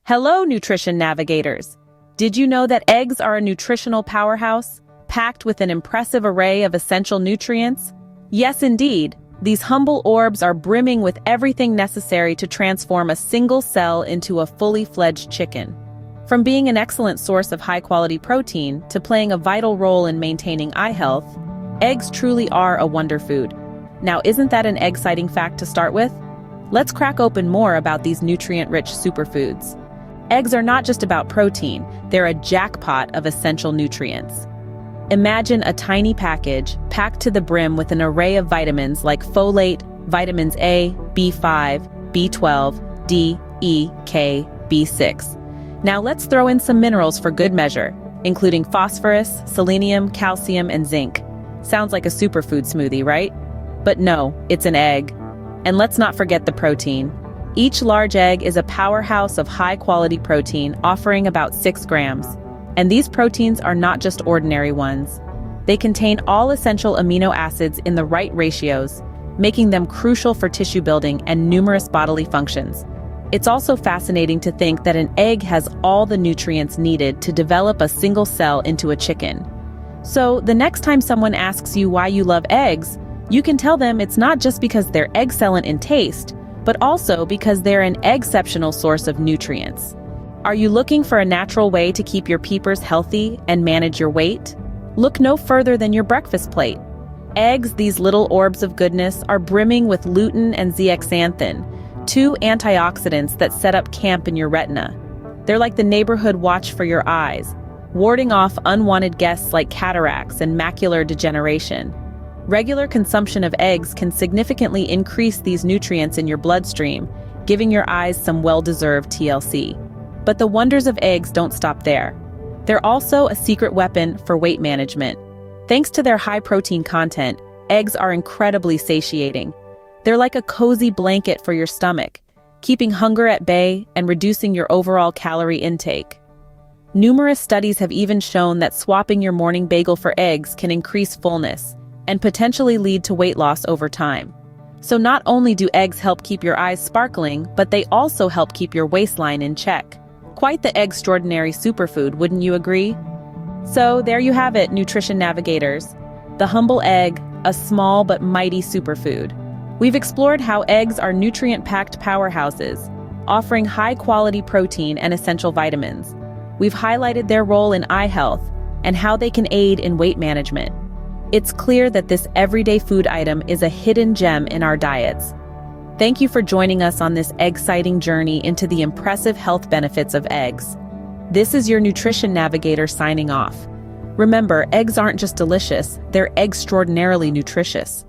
Hello, nutrition navigators! Did you know that eggs are a nutritional powerhouse, packed with an impressive array of essential nutrients? Yes, indeed. These humble orbs are brimming with everything necessary to transform a single cell into a fully fledged chicken. From being an excellent source of high-quality protein to playing a vital role in maintaining eye health, eggs truly are a wonder food. Now, isn't that an exciting fact to start with? Let's crack open more about these nutrient-rich superfoods. Eggs are not just about protein, they're a jackpot of essential nutrients. Imagine a tiny package packed to the brim with an array of vitamins like folate, vitamins A, B5, B12, D, E, K, B6. Now let's throw in some minerals for good measure, including phosphorus, selenium, calcium, and zinc. Sounds like a superfood smoothie, right? But no, it's an egg. And let's not forget the protein. Each large egg is a powerhouse of high-quality protein, offering about 6 grams. And these proteins are not just ordinary ones. They contain all essential amino acids in the right ratios, making them crucial for tissue building and numerous bodily functions. It's also fascinating to think that an egg has all the nutrients needed to develop a single cell into a chicken. So, the next time someone asks you why you love eggs, you can tell them it's not just because they're excellent in taste, but also because they're an egg-ceptional source of nutrients. Are you looking for a natural way to keep your peepers healthy and manage your weight? Look no further than your breakfast plate. Eggs, these little orbs of goodness, are brimming with lutein and zeaxanthin, 2 antioxidants that set up camp in your retina. They're like the neighborhood watch for your eyes, warding off unwanted guests like cataracts and macular degeneration. Regular consumption of eggs can significantly increase these nutrients in your bloodstream, giving your eyes some well-deserved TLC. But the wonders of eggs don't stop there. They're also a secret weapon for weight management. Thanks to their high protein content, eggs are incredibly satiating. They're like a cozy blanket for your stomach, keeping hunger at bay and reducing your overall calorie intake. Numerous studies have even shown that swapping your morning bagel for eggs can increase fullness and potentially lead to weight loss over time. So not only do eggs help keep your eyes sparkling, but they also help keep your waistline in check. Quite the extraordinary superfood, wouldn't you agree? So there you have it, nutrition navigators. The humble egg, a small but mighty superfood. We've explored how eggs are nutrient-packed powerhouses, offering high-quality protein and essential vitamins. We've highlighted their role in eye health and how they can aid in weight management. It's clear that this everyday food item is a hidden gem in our diets. Thank you for joining us on this exciting journey into the impressive health benefits of eggs. This is your nutrition navigator signing off. Remember, eggs aren't just delicious, they're extraordinarily nutritious.